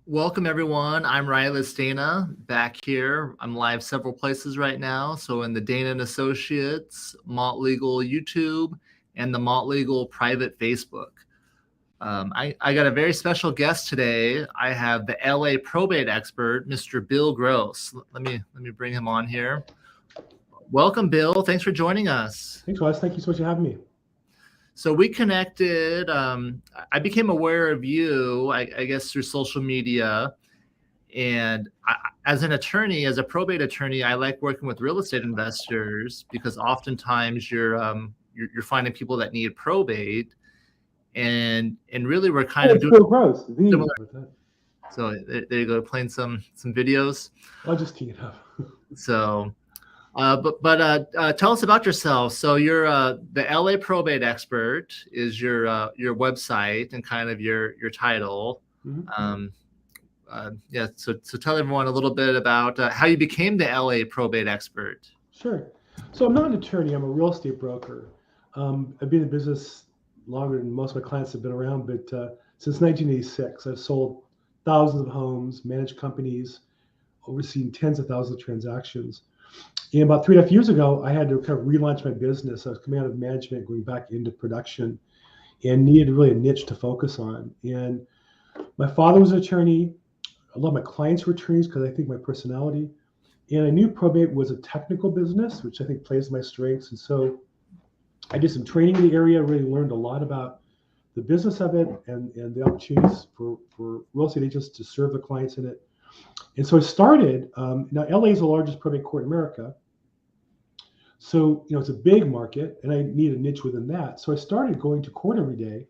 Welcome, everyone. I'm Rilus Dana, back here. I'm live several places right now. So in the Dana & Associates, Malt Legal YouTube, and the Malt Legal private Facebook. I got a very special guest today. I have the LA Probate Expert, Mr. Bill Gross. Let me bring him on here. Welcome, Bill. Thanks for joining us. Thanks, Wes. Thank you so much for having me. So we connected. I became aware of you, I guess, through social media. And as an attorney, as a probate attorney, I like working with real estate investors because oftentimes you're finding people that need probate, and really we're kind of doing gross. similar. So there you go, playing some videos. I'll just tee it up. So. But tell us about yourself. So you're the LA Probate Expert is your website and kind of your title. Mm-hmm. Yeah. So tell everyone a little bit about how you became the LA Probate Expert. Sure. So I'm not an attorney. I'm a real estate broker. I've been in business longer than most of my clients have been around, but since 1986, I've sold thousands of homes, managed companies, overseen tens of thousands of transactions. And about 3.5 years ago, I had to kind of relaunch my business. I was coming out of management, going back into production, and needed really a niche to focus on. And my father was an attorney. A lot of my clients were attorneys because I think my personality. And I knew probate was a technical business, which I think plays to my strengths. And so I did some training in the area, really learned a lot about the business of it and the opportunities for real estate agents to serve the clients in it. And so I started, now LA is the largest probate court in America. So, it's a big market and I need a niche within that. So I started going to court every day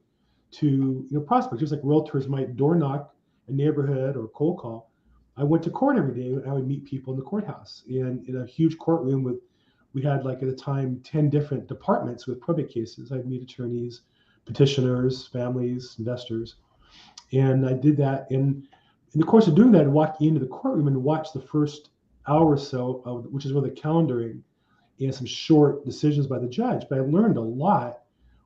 to, prospect, just like realtors might door knock a neighborhood or cold call. I went to court every day and I would meet people in the courthouse. And in a huge courtroom we had like at the time, 10 different departments with probate cases. I'd meet attorneys, petitioners, families, investors. And I did that. And in the course of doing that, I walked into the courtroom and watched the first hour or so, which is where the calendaring and some short decisions by the judge. But I learned a lot.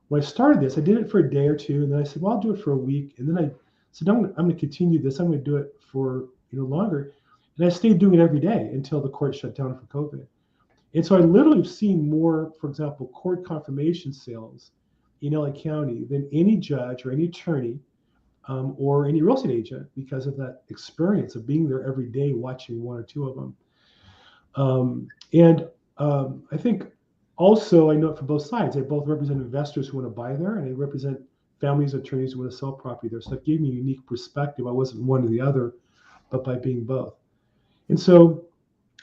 When I started this, I did it for a day or two, and then I said, well, I'll do it for a week. And then I said, I'm going to continue this. I'm going to do it for longer. And I stayed doing it every day until the court shut down for COVID. And so I literally have seen more, for example, court confirmation sales in LA County than any judge or any attorney or any real estate agent because of that experience of being there every day watching one or two of them. I think also I know it from both sides. I both represent investors who want to buy there and I represent families, attorneys who want to sell property there. So that gave me a unique perspective. I wasn't one or the other, but by being both. And so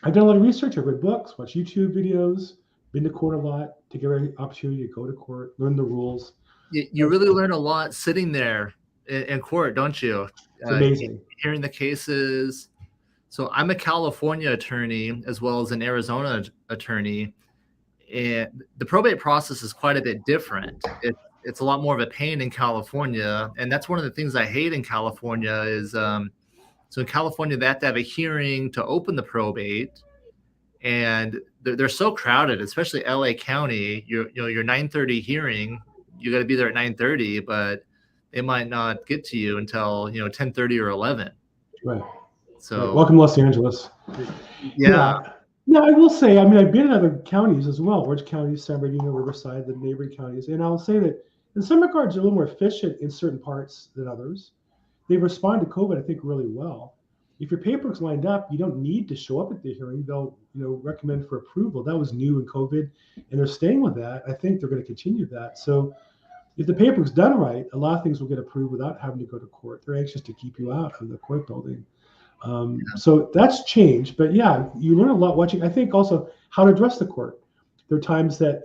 I've done a lot of research. I've read books, watched YouTube videos, been to court a lot, take every opportunity to go to court, learn the rules. You really learn a lot sitting there in court, don't you? It's amazing. Hearing the cases. So I'm a California attorney as well as an Arizona attorney. And the probate process is quite a bit different. It's a lot more of a pain in California. And that's one of the things I hate in California is, so in California, they have to have a hearing to open the probate. And they're so crowded, especially LA County. Your 9:30 hearing, you got to be there at 9:30, but they might not get to you until 10:30 or 11. Right. So welcome to Los Angeles. Yeah. No, I will say, I've been in other counties as well, Orange County, San Bernardino, Riverside, the neighboring counties. And I'll say that in some regards, they're a little more efficient in certain parts than others. They've responded to COVID, I think, really well. If your paperwork's lined up, you don't need to show up at the hearing. They'll, recommend for approval. That was new in COVID, and they're staying with that. I think they're going to continue that. So if the paperwork's done right, a lot of things will get approved without having to go to court. They're anxious to keep you out of the court building. So that's changed, but yeah, you learn a lot watching. I think also how to address the court. There are times that,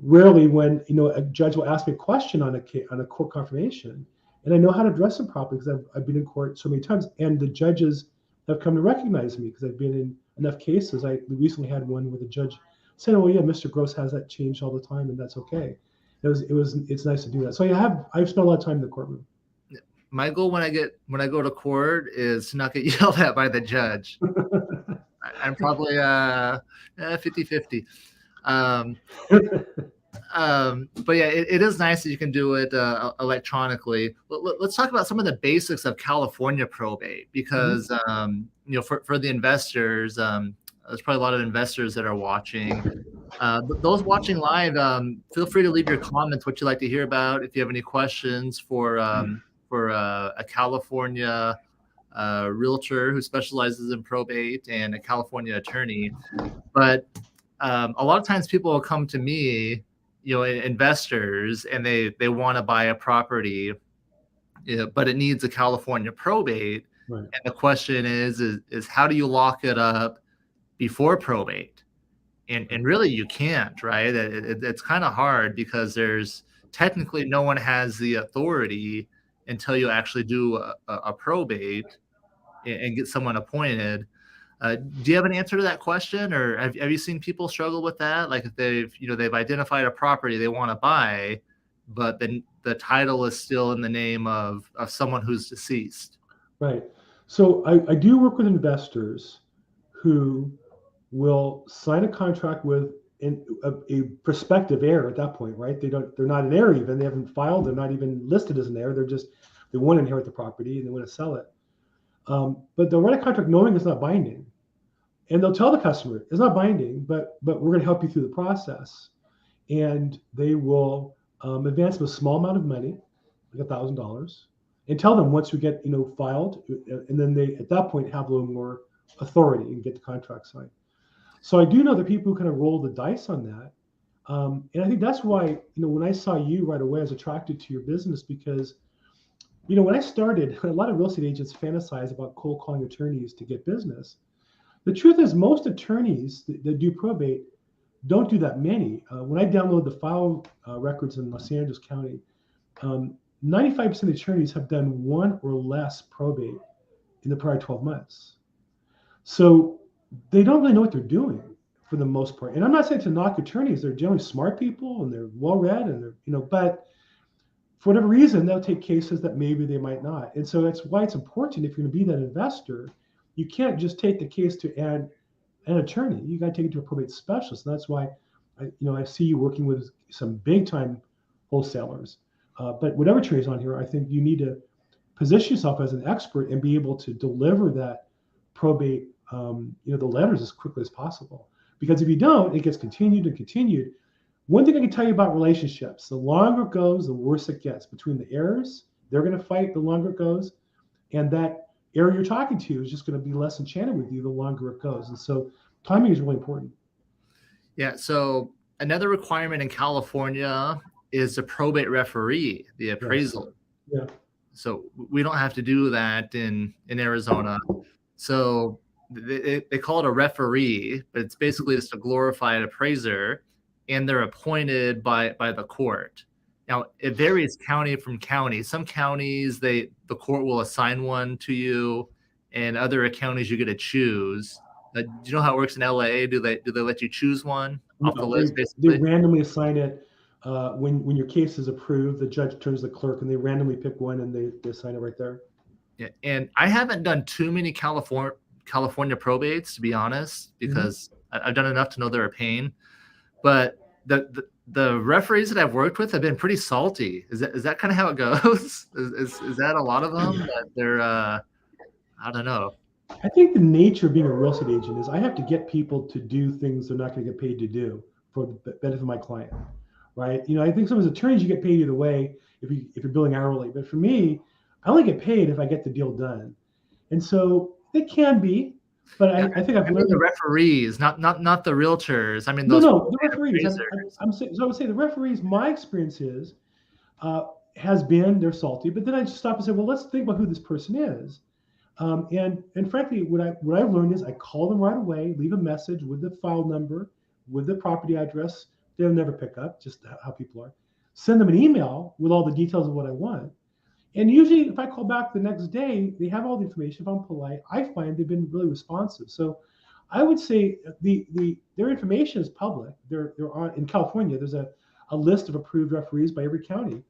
rarely when, a judge will ask me a question on a court confirmation, and I know how to address them properly because I've been in court so many times, and the judges have come to recognize me because I've been in enough cases. We recently had one where the judge said, "Oh yeah, Mr. Gross has that changed all the time, and that's okay." It's nice to do that. So I've spent a lot of time in the courtroom. My goal when I go to court is to not get yelled at by the judge. I'm probably 50-50. But yeah, it is nice that you can do it electronically. Let's talk about some of the basics of California probate, because for the investors, there's probably a lot of investors that are watching. Those watching live, feel free to leave your comments, what you'd like to hear about. If you have any questions for a California realtor who specializes in probate and a California attorney. But a lot of times people will come to me, investors, and they want to buy a property, but it needs a California probate. Right. And the question is how do you lock it up before probate? And really you can't, right? It's kind of hard because there's technically no one has the authority until you actually do a probate and get someone appointed. Do you have an answer to that question, or have you seen people struggle with that? Like if they've identified a property they want to buy, but then the title is still in the name of someone who's deceased. Right. So I do work with investors who will sign a contract with a prospective heir at that point, right? They're not an heir even. They haven't filed. They're not even listed as an heir. They want to inherit the property and they want to sell it. But they'll write a contract knowing it's not binding. And they'll tell the customer it's not binding, but we're going to help you through the process. And they will advance them a small amount of money, like $1,000, and tell them once we get filed, and then they at that point have a little more authority and get the contract signed. So I do know that people who kind of roll the dice on that. And I think that's why, when I saw you right away, I was attracted to your business because, when I started, a lot of real estate agents fantasize about cold calling attorneys to get business. The truth is most attorneys that do probate don't do that many. When I download the file records in Los Angeles County, 95% of attorneys have done one or less probate in the prior 12 months. So they don't really know what they're doing for the most part. And I'm not saying to knock attorneys. They're generally smart people and they're well-read and they're, but for whatever reason, they'll take cases that maybe they might not. And so that's why it's important, if you're going to be that investor, you can't just take the case to add an attorney. You got to take it to a probate specialist. And that's why I see you working with some big time wholesalers. But whatever trades on here, I think you need to position yourself as an expert and be able to deliver that probate, the letters as quickly as possible. Because if you don't, it gets continued and continued. One thing I can tell you about relationships, the longer it goes, the worse it gets. Between the heirs, they're going to fight the longer it goes. And that heir you're talking to is just going to be less enchanted with you the longer it goes. And so timing is really important. Yeah. So another requirement in California is the probate referee, the appraisal. Yeah. So we don't have to do that in Arizona. So they call it a referee, but it's basically just a glorified appraiser, and they're appointed by the court. Now, it varies county from county. Some counties, the court will assign one to you, and other counties you get to choose. Do you know how it works in LA? Do they let you choose one off the list, basically? They randomly assign it. When your case is approved, the judge turns to the clerk, and they randomly pick one, and they assign it right there. Yeah, and I haven't done too many California probates, to be honest, because I've done enough to know they're a pain. But the referees that I've worked with have been pretty salty. Is that kind of how it goes? Is that a lot of them that they're I don't know. I think the nature of being a real estate agent is I have to get people to do things they're not going to get paid to do for the benefit of my client, right? I think some of the attorneys, you get paid either way if you're billing hourly. But for me, I only get paid if I get the deal done. And so it can be, but yeah, I think I've learned the referees, not the realtors. I mean, those the referees. So I would say the referees, my experience is, has been they're salty, but then I just stop and say, well, let's think about who this person is. And frankly, what I've learned is I call them right away, leave a message with the file number, with the property address. They'll never pick up, just how people are. Send them an email with all the details of what I want. And usually if I call back the next day, they have all the information. If I'm polite, I find they've been really responsive. So I would say their information is public. They're on, in California, there's a list of approved referees by every county.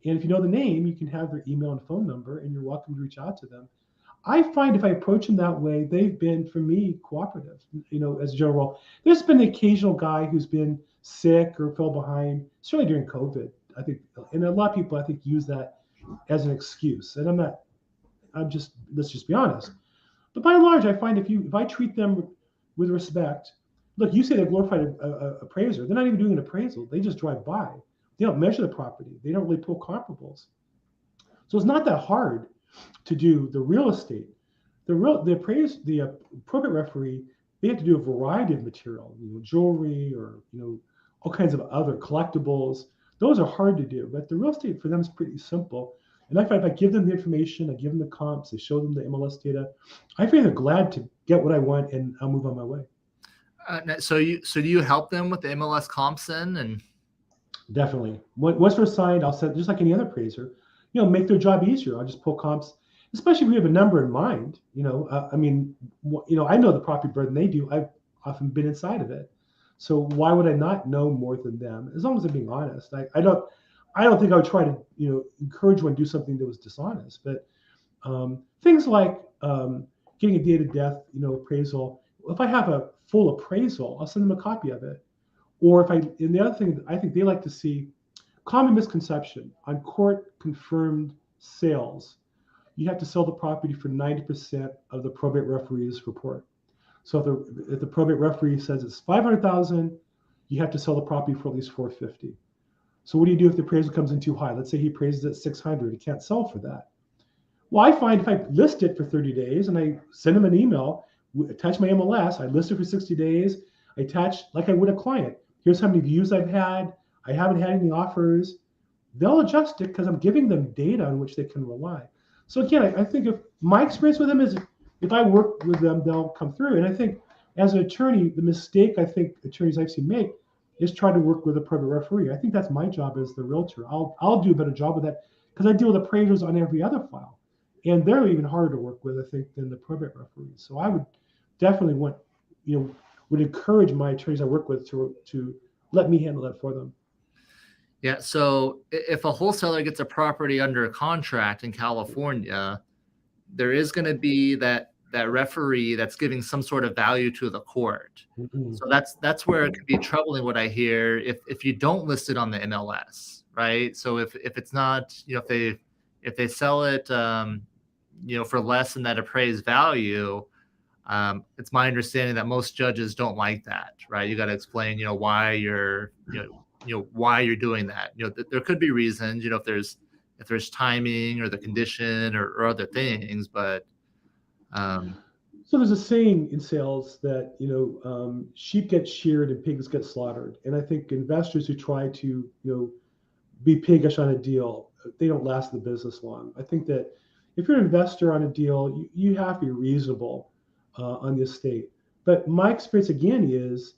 And if you know the name, you can have their email and phone number, and you're welcome to reach out to them. I find if I approach them that way, they've been, for me, cooperative, as a general rule. There's been the occasional guy who's been sick or fell behind, certainly during COVID, I think, and a lot of people, I think, use that as an excuse. And let's just be honest. But by and large, I find if I treat them with respect, look, you say they're glorified appraiser. They're not even doing an appraisal. They just drive by. They don't measure the property. They don't really pull comparables. So it's not that hard to do the real estate. The probate referee, they have to do a variety of material, jewelry or all kinds of other collectibles. Those are hard to do, but the real estate for them is pretty simple. And I find if I give them the information, I give them the comps, I show them the MLS data, I feel they're glad to get what I want, and I'll move on my way. So do you help them with the MLS comps then? And definitely, once we're signed, I'll set, just like any other appraiser, make their job easier. I'll just pull comps, especially if we have a number in mind. I know the property better than they do. I've often been inside of it, so why would I not know more than them? As long as I'm being honest, I don't think I would try to encourage one to do something that was dishonest. But things like getting a date of death appraisal. If I have a full appraisal, I'll send them a copy of it. Or and the other thing I think they like to see, common misconception on court confirmed sales, you have to sell the property for 90% of the probate referee's report. So if the probate referee says it's $500,000, you have to sell the property for at least $450,000. So what do you do if the appraisal comes in too high? Let's say he appraises at $600,000, he can't sell for that. Well, I find if I list it for 30 days and I send him an email, attach my MLS, I list it for 60 days, I attach like I would a client. Here's how many views I've had. I haven't had any offers. They'll adjust it because I'm giving them data on which they can rely. So again, I think if my experience with them is if I work with them, they'll come through. And I think as an attorney, the mistake I think attorneys I've seen make is try to work with a probate referee. I think that's my job as the realtor. I'll do a better job with that because I deal with appraisers on every other file. And they're even harder to work with, I think, than the probate referees. So I would definitely would encourage my attorneys I work with to let me handle that for them. Yeah. So if a wholesaler gets a property under a contract in California, there is going to be that referee that's giving some sort of value to the court. Mm-hmm. So that's where it can be troubling, what I hear, if you don't list it on the MLS, right? So if it's not, if they sell it, for less than that appraised value, it's my understanding that most judges don't like that, right? You got to explain, why you're, why you're doing that. There could be reasons, if there's timing or the condition or other things, but. So there's a saying in sales that, sheep get sheared and pigs get slaughtered. And I think investors who try to, be piggish on a deal, they don't last the business long. I think that if you're an investor on a deal, you have to be reasonable on the estate. But my experience again is,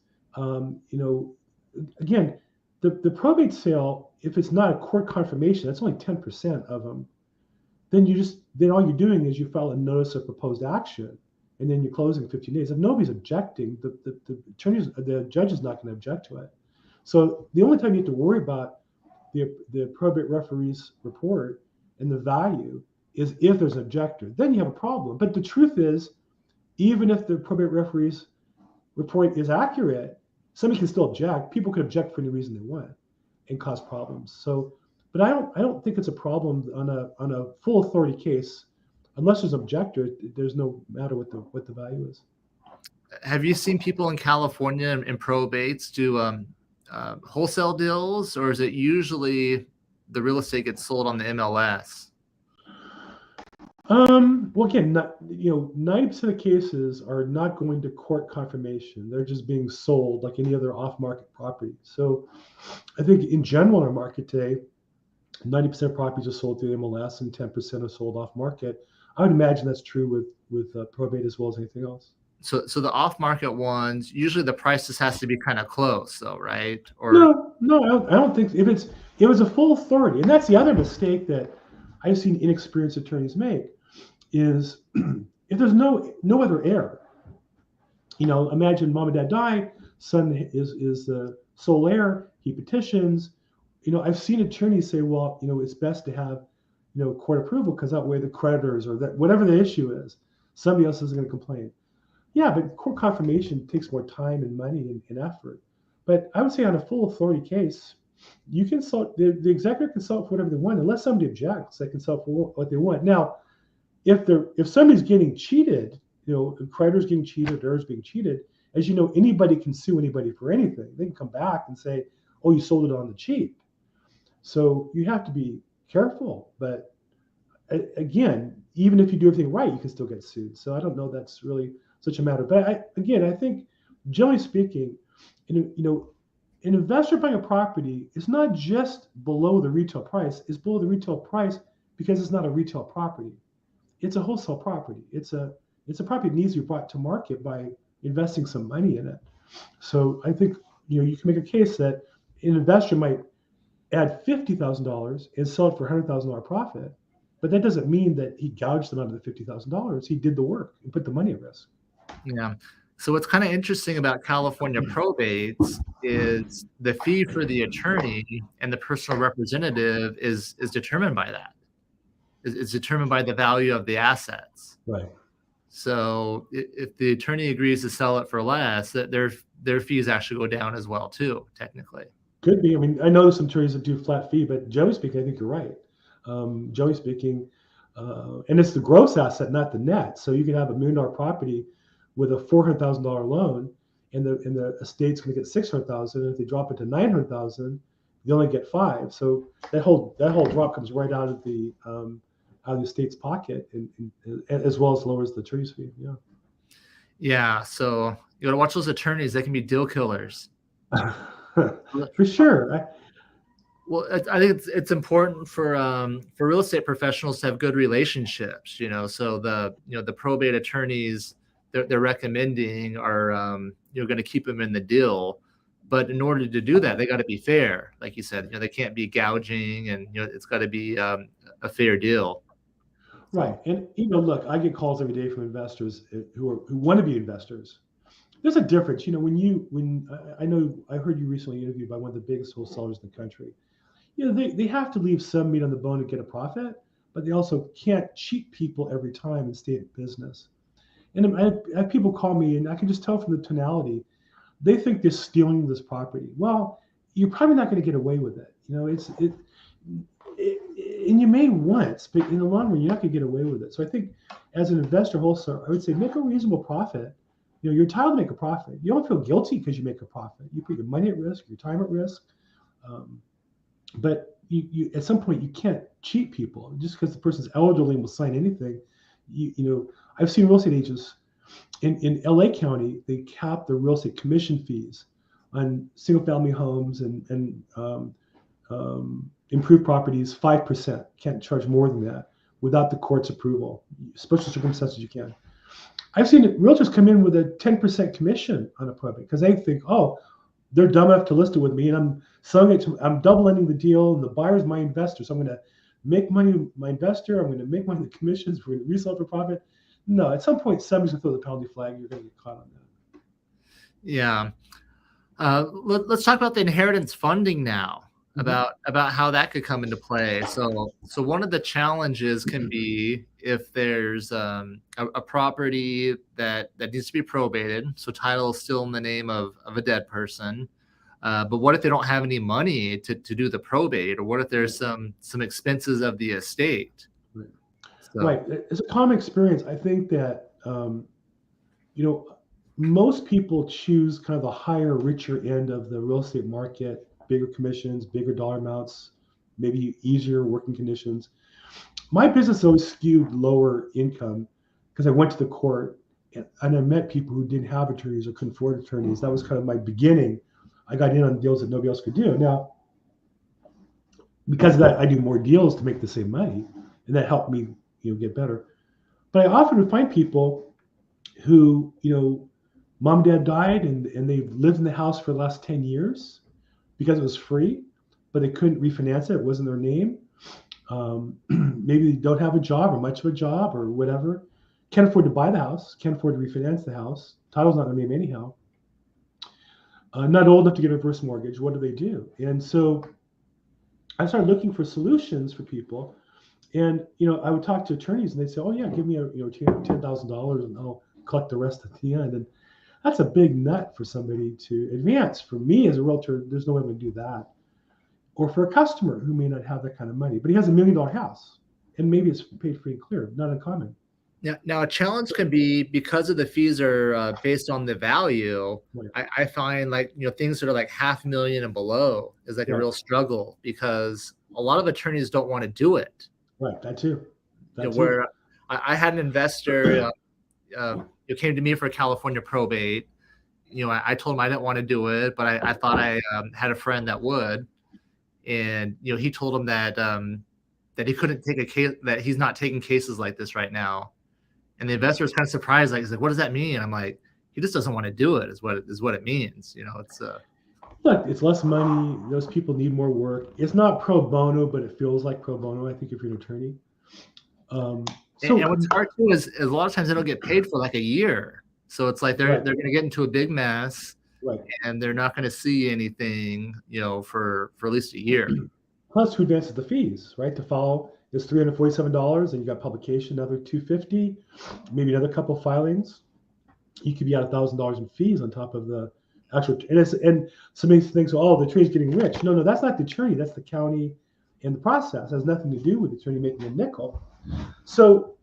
again, the probate sale, if it's not a court confirmation, that's only 10% of them. Then all you're doing is you file a notice of proposed action, and then you're closing 15 days. If nobody's objecting, the judge is not going to object to it. So the only time you have to worry about the probate referee's report and the value is if there's an objector. Then you have a problem. But the truth is, even if the probate referee's report is accurate, somebody can still object. People can object for any reason they want and cause problems. So, but I don't think it's a problem on a full authority case, unless there's an objector. There's no matter what the value is. Have you seen people in California in probates do wholesale deals, or is it usually the real estate gets sold on the MLS? Well, again, 90% of cases are not going to court confirmation. They're just being sold like any other off-market property. So I think in general in our market today, 90% of properties are sold through the MLS and 10% are sold off-market. I would imagine that's true with probate as well as anything else. So the off-market ones, usually the price just has to be kind of close, though, right? Or no, I don't think it was a full authority, and that's the other mistake that I've seen inexperienced attorneys make is if there's no other heir. Imagine mom and dad die, son is the sole heir. He petitions. I've seen attorneys say, well, it's best to have, court approval because that way the creditors or that whatever the issue is, somebody else isn't going to complain. Yeah, but court confirmation takes more time and money and effort. But I would say on a full authority case, you can sell the executor can sell it for whatever they want, unless somebody objects. They can sell for what they want. Now, if somebody's getting cheated, the creditor's getting cheated, debtor's being cheated, as you know, anybody can sue anybody for anything. They can come back and say, "Oh, you sold it on the cheap." So you have to be careful. But again, even if you do everything right, you can still get sued. So I don't know that's really such a matter. But I think, generally speaking, an investor buying a property is not just below the retail price. It's below the retail price because it's not a retail property. It's a wholesale property. It's a property that needs to be brought to market by investing some money in it. So I think you can make a case that an investor might add $50,000 and sell it for $100,000 profit, but that doesn't mean that he gouged them out of the $50,000. He did the work and put the money at risk. Yeah. So what's kind of interesting about California probates is the fee for the attorney and the personal representative is determined by that. It's determined by the value of the assets. Right. So if the attorney agrees to sell it for less, that their fees actually go down as well too, technically. Could be. I mean, I know there's some attorneys that do flat fee, but generally speaking, I think you're right. Generally speaking, and it's the gross asset, not the net. So you can have $1 million property with a $400,000 loan, and the estate's going to get $600,000. And if they drop it to $900,000, they only get $5,000. So that whole drop comes right out of the estate's pocket, and as well as lowers the attorney's fee. Yeah. Yeah. So you got to watch those attorneys. They can be deal killers. For sure. Well, I think it's important for real estate professionals to have good relationships. So the probate attorneys they're recommending are going to keep them in the deal, but in order to do that, they got to be fair, like you said. They can't be gouging, and it's got to be a fair deal. Right, and look, I get calls every day from investors who want to be investors. There's a difference, when I know I heard you recently interviewed by one of the biggest wholesalers in the country. They have to leave some meat on the bone to get a profit, but they also can't cheat people every time and stay in business. And I have people call me, and I can just tell from the tonality, they think they're stealing this property. Well, you're probably not going to get away with it. And you may once, but in the long run, you're not going to get away with it. So I think as an investor wholesaler, I would say make a reasonable profit. You're entitled to make a profit. You don't feel guilty because you make a profit. You put your money at risk, your time at risk. But you at some point, you can't cheat people just because the person's elderly and will sign anything. I've seen real estate agents in LA County, they cap the real estate commission fees on single family homes and improved properties 5%. Can't charge more than that without the court's approval. Special circumstances you can. I've seen realtors come in with a 10% commission on a probate because they think, oh, they're dumb enough to list it with me, and I'm selling it I'm double ending the deal, and the buyer's my investor, so I'm going to make money with my investor. I'm going to make money with the commissions. We're going to resell it for profit. No, at some point, somebody's going to throw the penalty flag. You're going to get caught on that. Yeah. Let's talk about the inheritance funding now. About how that could come into play. So one of the challenges can be if there's a property that needs to be probated, so title is still in the name of a dead person, but what if they don't have any money to do the probate, or what if there's some expenses of the estate? Right. So. Right. It's a common experience. I think that most people choose kind of the higher, richer end of the real estate market. Bigger commissions, bigger dollar amounts, maybe easier working conditions. My business always skewed lower income because I went to the court and I met people who didn't have attorneys or couldn't afford attorneys. That was kind of my beginning. I got in on deals that nobody else could do. Now, because of that, I do more deals to make the same money, and that helped me, get better. But I often would find people who, mom and dad died and they've lived in the house for the last 10 years. Because it was free, but they couldn't refinance it. It wasn't their name. Maybe they don't have a job or much of a job or whatever. Can't afford to buy the house. Can't afford to refinance the house. Title's not their name anyhow. Not old enough to get a reverse mortgage. What do they do? And so I started looking for solutions for people. And I would talk to attorneys, and they'd say, "Oh yeah, give me $10,000, and I'll collect the rest at the end." And that's a big nut for somebody to advance. For me as a realtor, there's no way I'm going to do that. Or for a customer who may not have that kind of money, but he has $1 million house, and maybe it's paid free and clear, not uncommon. Now, a challenge can be because of the fees are based on the value. Right. I find like things that are like $500,000 and below is like a Right. real struggle because a lot of attorneys don't want to do it. Right. That too. Where I had an investor who came to me for California probate. I told him I didn't want to do it, but I thought I had a friend that would, and he told him that that he couldn't take a case, that he's not taking cases like this right now. And the investor was kind of surprised. Like, he's like, "What does that mean?" I'm like, "He just doesn't want to do it. Is what it means." It's Look, it's less money. Those people need more work. It's not pro bono, but it feels like pro bono, I think, if you're an attorney. And what's hard too is a lot of times they don't get paid for like a year. So it's like they're going to get into a big mess, right, and they're not going to see anything, for at least a year. Plus, who advances the fees, right? To file is $347, and you got publication, another $250, maybe another couple filings. You could be at $1,000 in fees on top of the actual. And somebody thinks, "Oh, the attorney's getting rich." No, that's not the attorney. That's the county, and the process it has nothing to do with the attorney making a nickel. So,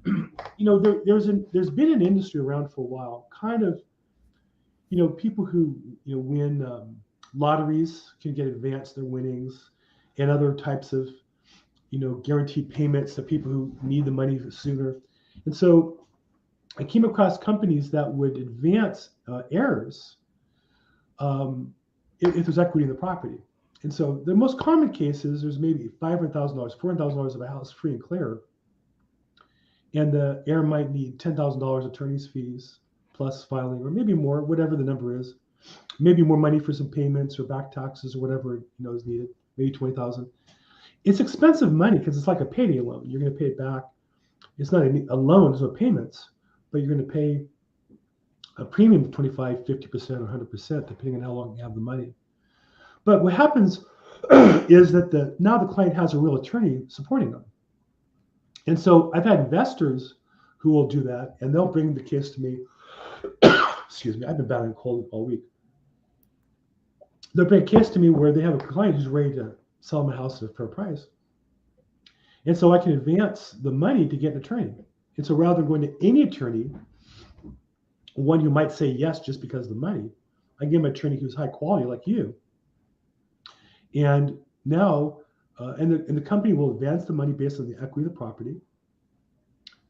there's been an industry around for a while, kind of, people who win lotteries can get advanced their winnings, and other types of guaranteed payments to people who need the money sooner. And so I came across companies that would advance heirs if there's equity in the property. And so the most common cases, there's maybe $500,000, $400,000 of a house free and clear, and the heir might need $10,000 attorney's fees plus filing, or maybe more, whatever the number is. Maybe more money for some payments or back taxes or whatever is needed. Maybe $20,000. It's expensive money because it's like a payday loan. You're going to pay it back. It's not a loan, there's no payments, but you're going to pay a premium of 25, 50%, or 100%, depending on how long you have the money. But what happens is that now the client has a real attorney supporting them. And so I've had investors who will do that, and they'll bring the case to me. Excuse me, I've been battling cold all week. They'll bring a case to me where they have a client who's ready to sell my house at a fair price. And so I can advance the money to get an attorney. And so rather than going to any attorney, one who might say yes just because of the money, I give an attorney who's high quality like you. And now, and the company will advance the money based on the equity of the property,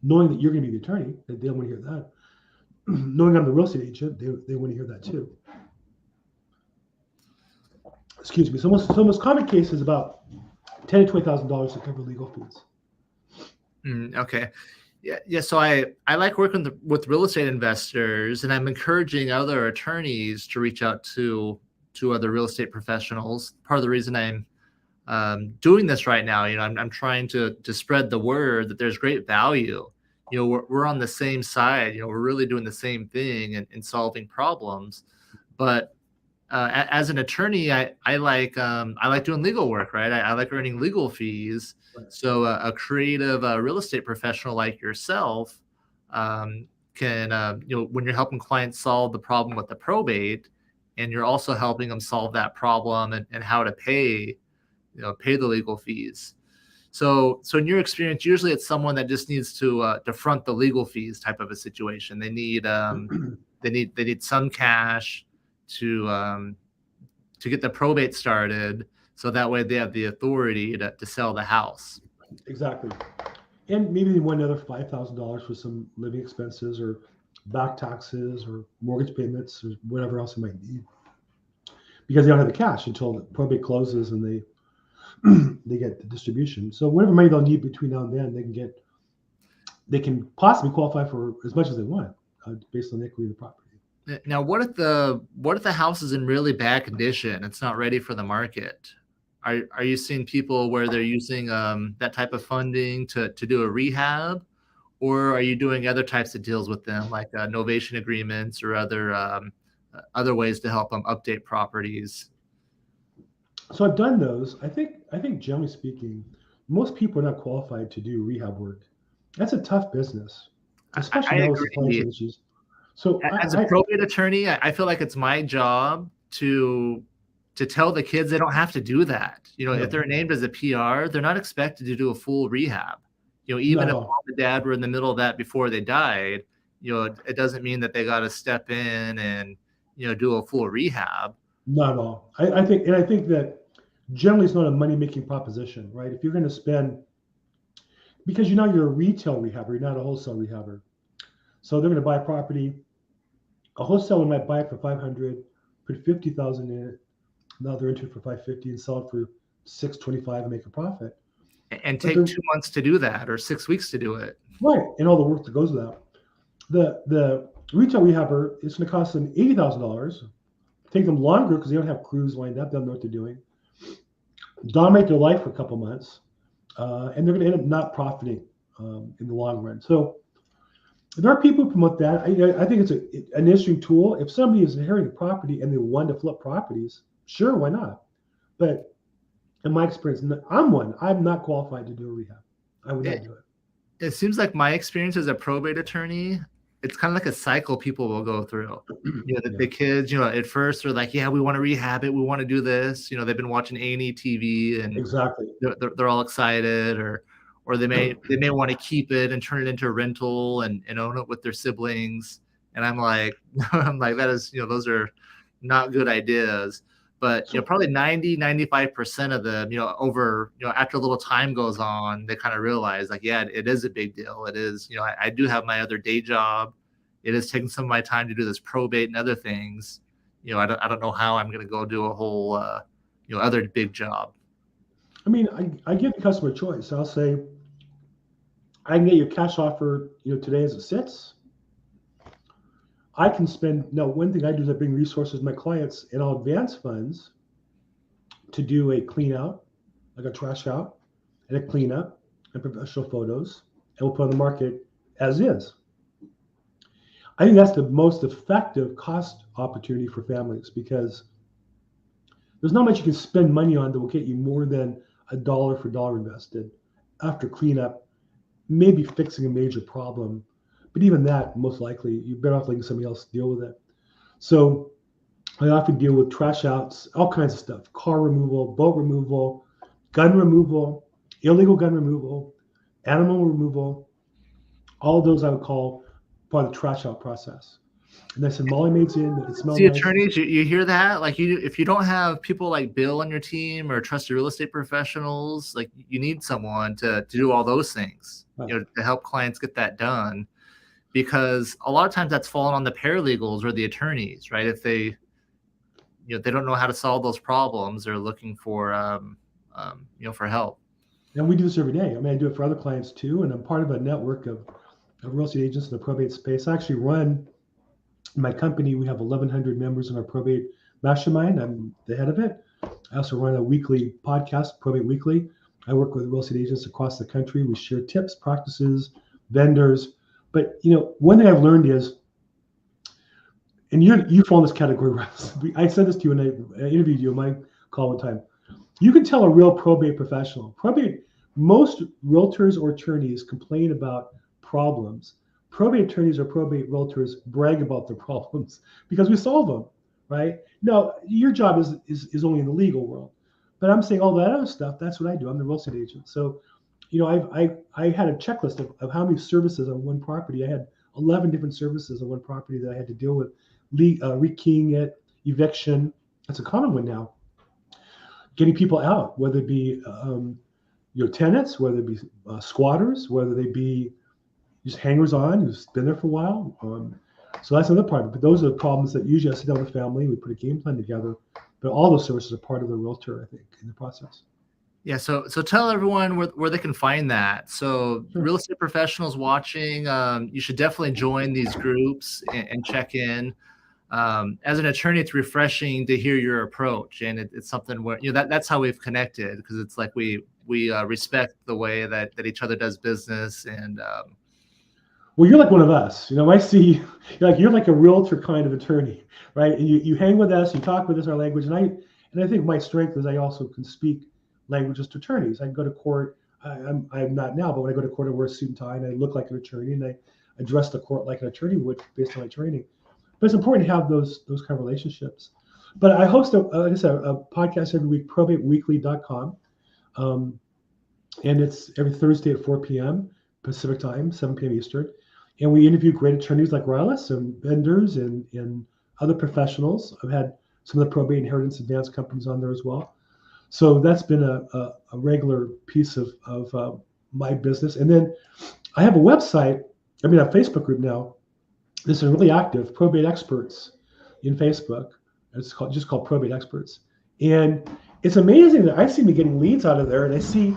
knowing that you're going to be the attorney. That they don't want to hear that. Knowing I'm the real estate agent, they want to hear that too. Excuse me. So most common case is about $10,000 to $20,000 to cover legal fees. Okay. Yeah. So I like working with real estate investors, and I'm encouraging other attorneys to reach out to other real estate professionals. Part of the reason I'm doing this right now, I'm trying to spread the word that there's great value. We're on the same side. We're really doing the same thing in solving problems. But as an attorney, I like doing legal work, right? I like earning legal fees. Right. So a creative real estate professional like yourself can, when you're helping clients solve the problem with the probate, and you're also helping them solve that problem and how to pay the legal fees. So in your experience, usually it's someone that just needs to front the legal fees type of a situation. They need they need some cash to get the probate started, so that way they have the authority to sell the house. Exactly. And maybe they want another $5,000 for some living expenses or back taxes or mortgage payments or whatever else they might need, because they don't have the cash until the probate closes and they get the distribution. So whatever money they'll need between now and then, they can possibly qualify for as much as they want based on the equity of the property. Now, what if the house is in really bad condition? It's not ready for the market. Are you seeing people where they're using that type of funding to do a rehab, or are you doing other types of deals with them, like novation agreements or other ways to help them update properties? So I've done those. I think generally speaking, most people are not qualified to do rehab work. That's a tough business, I especially now with supply agree. chain issues. So As a probate attorney, I feel like it's my job to tell the kids they don't have to do that. You know, if they're named as a PR, they're not expected to do a full rehab. You know, even if mom and dad were in the middle of that before they died, you know, it doesn't mean that they got to step in and, you know, do a full rehab. Not at all. I think that generally it's not a money-making proposition, right? If you're going to spend, because you're a retail rehabber, you're not a wholesale rehabber. So they're going to buy property. A wholesaler might buy it for 500, put 50,000 in it. Now they're into it for 550 and sell it for 625 and make a profit. And take 2 months to do that, or 6 weeks to do it. Right, and all the work that goes with that. The retail rehabber, it's going to cost them $80,000. Take them longer because they don't have crews lined up. They don't know what they're doing. Dominate their life for a couple months, and they're going to end up not profiting in the long run. So there are people who promote that. I think it's an interesting tool. If somebody is inheriting property and they want to flip properties, sure, why not? But in my experience, I'm not qualified to do a rehab. I would not do it. It seems like my experience as a probate attorney, it's kind of like a cycle people will go through. You know, the kids, you know, at first they're like, yeah, we want to rehab it. We want to do this. You know, they've been watching A&E TV and exactly they're all excited, or they may want to keep it and turn it into a rental and own it with their siblings. And I'm like, that is, you know, those are not good ideas. But, you know, probably 95% of them, you know, after a little time goes on, they kind of realize like, yeah, it is a big deal. It is, you know, I do have my other day job. It is taking some of my time to do this probate and other things. You know, I don't know how I'm going to go do a whole, you know, other big job. I mean, I give the customer a choice. I'll say, I can get your cash offer, you know, today as it sits. I can spend, now one thing I do is I bring resources to my clients and I'll advance funds to do a clean out, like a trash out and a clean up and professional photos, and we'll put on the market as is. I think that's the most effective cost opportunity for families because there's not much you can spend money on that will get you more than $1 for dollar invested after cleanup, maybe fixing a major problem. But even that, most likely, you're better off letting somebody else deal with it. So I often deal with trash outs, all kinds of stuff, car removal, boat removal, gun removal, illegal gun removal, animal removal. All of those I would call part of the trash out process. And I said, Molly Maid's in, it smells nice. Attorneys, you hear that? Like if you don't have people like Bill on your team or trusted real estate professionals, like you need someone to do all those things, right, you know, to help clients get that done. Because a lot of times that's fallen on the paralegals or the attorneys, right? If they, you know, they don't know how to solve those problems, they're looking for, you know, for help. And we do this every day. I mean, I do it for other clients too. And I'm part of a network of real estate agents in the probate space. I actually run my company. We have 1,100 members in our probate mastermind. I'm the head of it. I also run a weekly podcast, Probate Weekly. I work with real estate agents across the country. We share tips, practices, vendors. But, you know, one thing I've learned is, and you fall in this category, Russ. I said this to you when I interviewed you on my call one time. You can tell a real probate professional. Most realtors or attorneys complain about problems. Probate attorneys or probate realtors brag about their problems because we solve them, right? No, your job is only in the legal world. But I'm saying all that other stuff, that's what I do. I'm the real estate agent. So, you know, I had a checklist of how many services on one property. I had 11 different services on one property that I had to deal with. Rekeying it, eviction. That's a common one now. Getting people out, whether it be your tenants, whether it be squatters, whether they be just hangers-on who's been there for a while. So that's another part of it. But those are the problems that usually I sit down with the family, we put a game plan together. But all those services are part of the realtor, I think, in the process. Yeah, so tell everyone where they can find that. So Sure. Real estate professionals watching, you should definitely join these groups and check in. As an attorney, it's refreshing to hear your approach, and it's something where, you know, that's how we've connected, because it's like we respect the way that each other does business. And well, you're like one of us. You know, I see you're like a realtor kind of attorney, right? And you hang with us, you talk with us our language, and I think my strength is I also can speak languages to attorneys. I can go to court, I'm not now, but when I go to court, I wear a suit and tie, and I look like an attorney, and I address the court like an attorney would based on my training. But it's important to have those kind of relationships. But I host a podcast every week, probateweekly.com. And it's every Thursday at 4 p.m. Pacific time, 7 p.m. Eastern. And we interview great attorneys like Rilus and vendors and other professionals. I've had some of the probate inheritance advance companies on there as well. So that's been a regular piece of my business. And then I have a website, a Facebook group now. This is really active, Probate Experts in Facebook. It's just called Probate Experts. And it's amazing that I seem to be getting leads out of there, and I see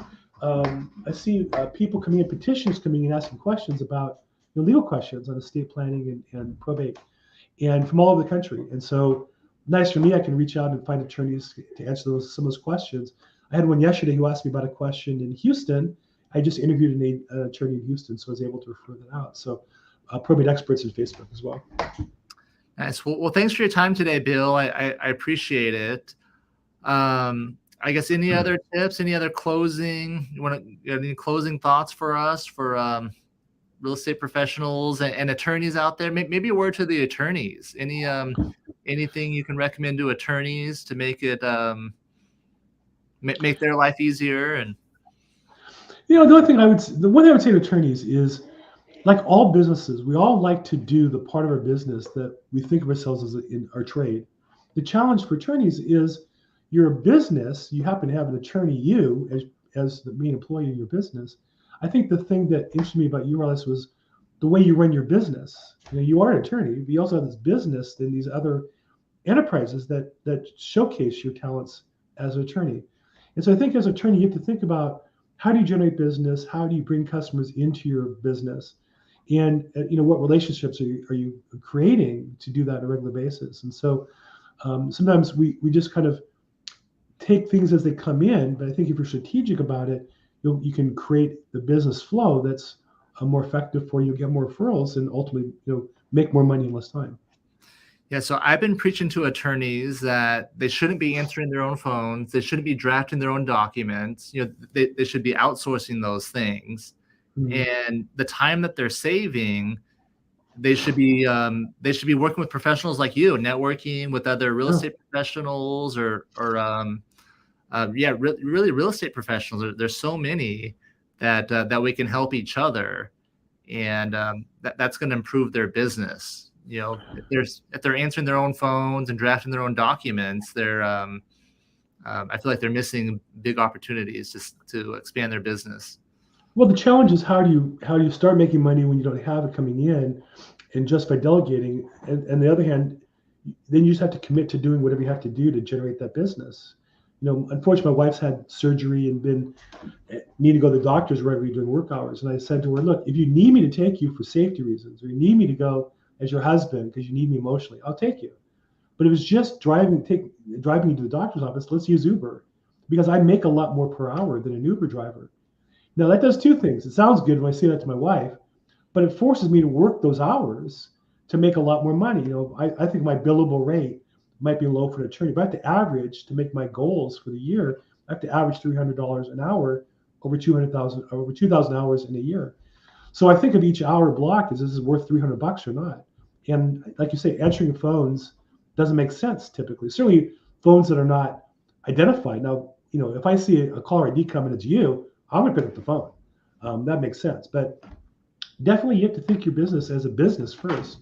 people coming in, petitions coming in, asking questions about legal questions on estate planning and probate, and from all over the country. And so, nice for me, I can reach out and find attorneys to answer some of those questions. I had one yesterday who asked me about a question in Houston. I just interviewed an attorney in Houston, so I was able to refer that out. So, Probate Experts on Facebook as well. Nice. Well, thanks for your time today, Bill. I appreciate it. I guess any other tips, any other closing, any closing thoughts for us, for real estate professionals and attorneys out there? Maybe a word to the attorneys. Anything you can recommend to attorneys to make it make their life easier? And the one thing I would say to attorneys is, like all businesses, we all like to do the part of our business that we think of ourselves as in our trade. The challenge for attorneys is, you're a business, you happen to have an attorney, as the main employee in your business. I think the thing that interested me about you, Rilus, was the way you run your business. You are an attorney, but you also have this business and these other enterprises that showcase your talents as an attorney. And so I think as an attorney, you have to think about, how do you generate business? How do you bring customers into your business? And what relationships are you creating to do that on a regular basis? And so sometimes we just kind of take things as they come in, but I think if you're strategic about it, you can create the business flow that's more effective for you, get more referrals, and ultimately make more money in less time. Yeah, so I've been preaching to attorneys that they shouldn't be answering their own phones, they shouldn't be drafting their own documents. They should be outsourcing those things. And the time that they're saving, they should be working with professionals like you, networking with other real estate professionals, or really real estate professionals. There's so many that we can help each other, and that's going to improve their business. If they're answering their own phones and drafting their own documents, I feel like they're missing big opportunities just to expand their business. Well, the challenge is, how do you start making money when you don't have it coming in, and just by delegating. And on the other hand, then you just have to commit to doing whatever you have to do to generate that business. Unfortunately, my wife's had surgery and need to go to the doctor's regularly during work hours. And I said to her, look, if you need me to take you for safety reasons, or you need me to go as your husband because you need me emotionally, I'll take you. But if it's just driving you to the doctor's office, let's use Uber, because I make a lot more per hour than an Uber driver. Now, that does two things. It sounds good when I say that to my wife, but it forces me to work those hours to make a lot more money. I think my billable rate might be low for an attorney, but I have to average, to make my goals for the year, I have to average $300 an hour over 2,000 hours in a year. So I think of each hour block as, this is worth $300 or not. And like you say, answering phones doesn't make sense typically. Certainly phones that are not identified. Now, if I see a caller ID coming, it's you, I'm going to pick up the phone. That makes sense. But definitely you have to think your business as a business first.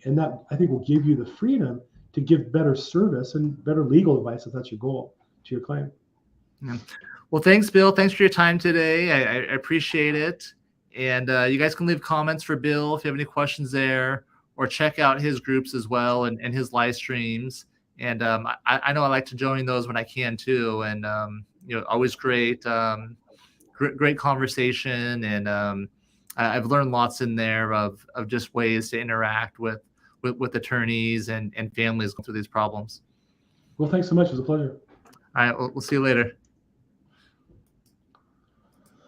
And that, I think, will give you the freedom to give better service and better legal advice, if that's your goal, to your client. Yeah. Well, thanks, Bill. Thanks for your time today. I appreciate it. And you guys can leave comments for Bill if you have any questions there, or check out his groups as well, and his live streams. And I know I like to join those when I can too. And always great conversation. And I've learned lots in there of just ways to interact with attorneys and families going through these problems. Well, thanks so much. It was a pleasure. All right, we'll see you later.